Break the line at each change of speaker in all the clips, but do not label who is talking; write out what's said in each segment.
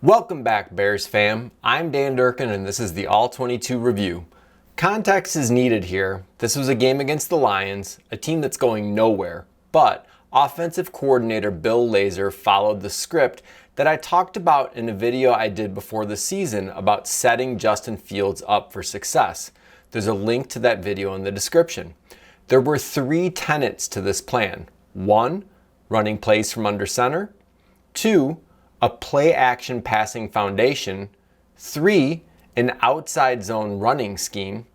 Welcome back, Bears fam. I'm Dan Durkin and this is the All-22 Review. Context is needed here. This was a game against the Lions, a team that's going nowhere, but offensive coordinator Bill Lazor followed the script that I talked about in a video I did before the season about setting Justin Fields up for success. There's a link to that video in the description. There were 3 tenets to this plan. 1, running plays from under center. 2, a play-action passing foundation. 3, an outside zone running scheme.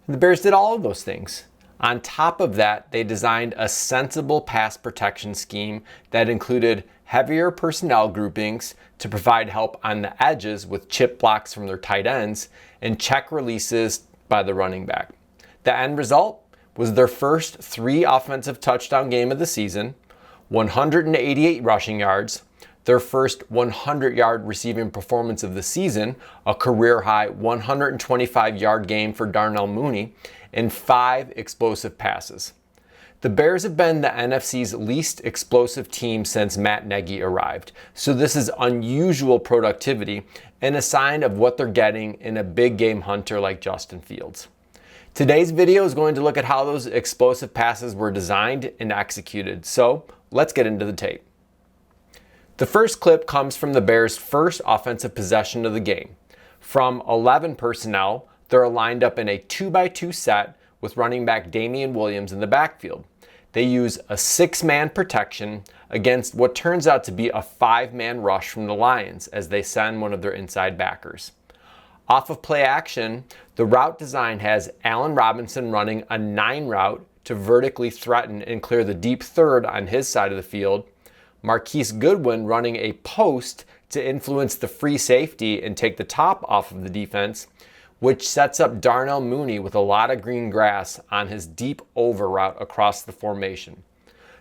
The Bears did all of those things. On top of that, they designed a sensible pass protection scheme that included heavier personnel groupings to provide help on the edges with chip blocks from their tight ends and check releases by the running back. The end result was their first 3 offensive touchdown game of the season, 188 rushing yards, their first 100-yard receiving performance of the season, a career-high 125-yard game for Darnell Mooney, and 5 explosive passes. The Bears have been the NFC's least explosive team since Matt Nagy arrived, so this is unusual productivity and a sign of what they're getting in a big game hunter like Justin Fields. Today's video is going to look at how those explosive passes were designed and executed, so let's get into the tape. The first clip comes from the Bears' first offensive possession of the game. From 11 personnel, they're lined up in a 2x2 set with running back Damian Williams in the backfield. They use a 6-man protection against what turns out to be a 5-man rush from the Lions as they send one of their inside backers. Off of play action, the route design has Allen Robinson running a 9 route to vertically threaten and clear the deep third on his side of the field, Marquise Goodwin running a post to influence the free safety and take the top off of the defense, which sets up Darnell Mooney with a lot of green grass on his deep over route across the formation.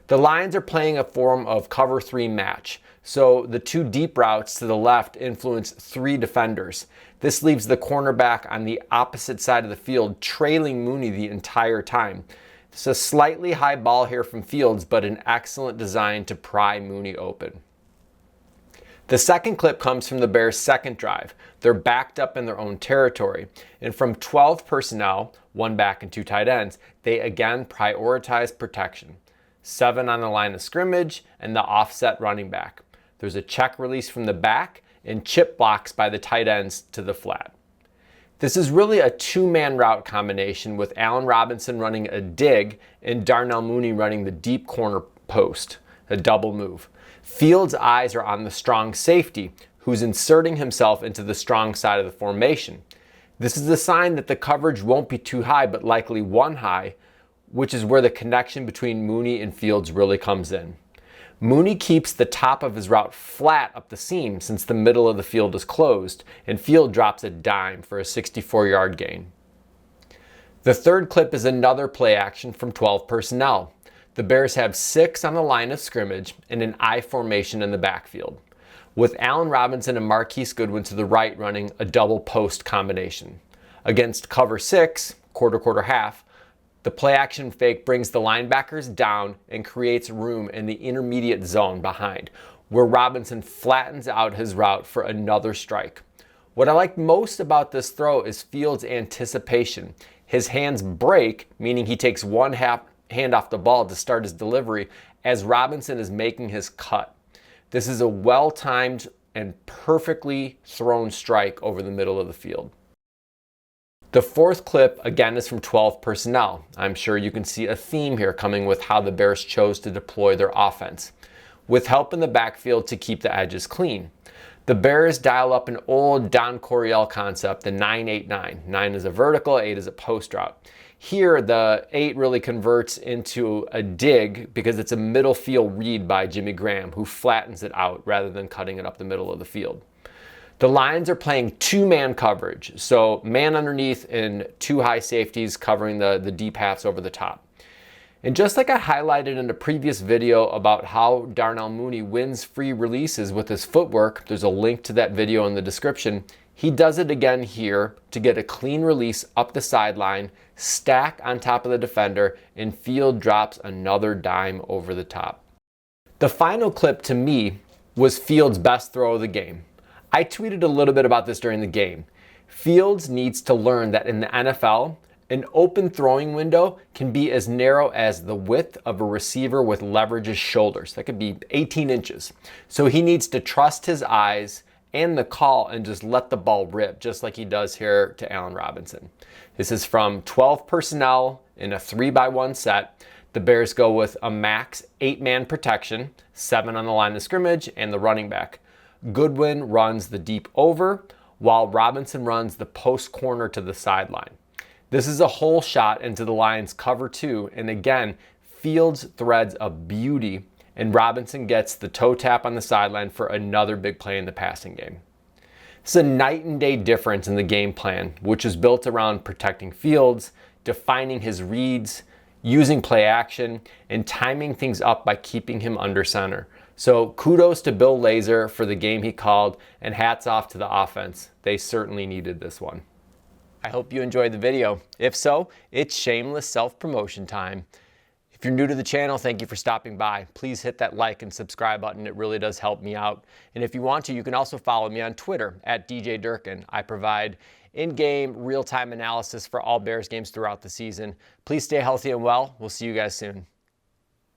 The Lions are playing a form of cover 3 match, so the 2 deep routes to the left influence 3 defenders. This leaves the cornerback on the opposite side of the field trailing Mooney the entire time. It's a slightly high ball here from Fields, but an excellent design to pry Mooney open. The second clip comes from the Bears' second drive. They're backed up in their own territory, and from 12 personnel, 1 back and 2 tight ends, they again prioritize protection. 7 on the line of scrimmage and the offset running back. There's a check release from the back and chip blocks by the tight ends to the flat. This is really a 2-man route combination with Allen Robinson running a dig and Darnell Mooney running the deep corner post, a double move. Fields' eyes are on the strong safety, who's inserting himself into the strong side of the formation. This is a sign that the coverage won't be too high, but likely 1 high, which is where the connection between Mooney and Fields really comes in. Mooney keeps the top of his route flat up the seam since the middle of the field is closed, and Field drops a dime for a 64-yard gain. The third clip is another play action from 12 personnel. The Bears have 6 on the line of scrimmage and an I formation in the backfield, with Allen Robinson and Marquise Goodwin to the right running a double post combination. Against cover 6, quarter half, the play action fake brings the linebackers down and creates room in the intermediate zone behind, where Robinson flattens out his route for another strike. What I like most about this throw is Fields' anticipation. His hands break, meaning he takes one hand off the ball to start his delivery as Robinson is making his cut. This is a well-timed and perfectly thrown strike over the middle of the field. The fourth clip, again, is from 12 personnel. I'm sure you can see a theme here coming with how the Bears chose to deploy their offense, with help in the backfield to keep the edges clean. The Bears dial up an old Don Coryell concept, the 9-8-9. 9 is a vertical, 8 is a post route. Here, the 8 really converts into a dig because it's a middle field read by Jimmy Graham, who flattens it out rather than cutting it up the middle of the field. The Lions are playing 2-man coverage, so man underneath and 2 high safeties covering the deep halves over the top. And just like I highlighted in a previous video about how Darnell Mooney wins free releases with his footwork, there's a link to that video in the description, He does it again here to get a clean release up the sideline, stack on top of the defender, and Field drops another dime over the top. The final clip to me was Fields' best throw of the game. I tweeted a little bit about this during the game. Fields needs to learn that in the NFL, an open throwing window can be as narrow as the width of a receiver with leverage's shoulders. That could be 18 inches. So he needs to trust his eyes and the call and just let the ball rip, just like he does here to Allen Robinson. This is from 12 personnel in a 3-by-1 set. The Bears go with a max 8-man protection, 7 on the line of scrimmage, and the running back. Goodwin runs the deep over, while Robinson runs the post corner to the sideline. This is a hole shot into the Lions' cover 2, and again, Fields threads a beauty, and Robinson gets the toe tap on the sideline for another big play in the passing game. It's a night and day difference in the game plan, which is built around protecting Fields, defining his reads, using play action, and timing things up by keeping him under center. So kudos to Bill Lazor for the game he called, and hats off to the offense. They certainly needed this one. I hope you enjoyed the video. If so, it's shameless self-promotion time. If you're new to the channel, thank you for stopping by. Please hit that like and subscribe button. It really does help me out. And if you want to, you can also follow me on Twitter at DJ Durkin. I provide in-game, real-time analysis for all Bears games throughout the season. Please stay healthy and well. We'll see you guys soon.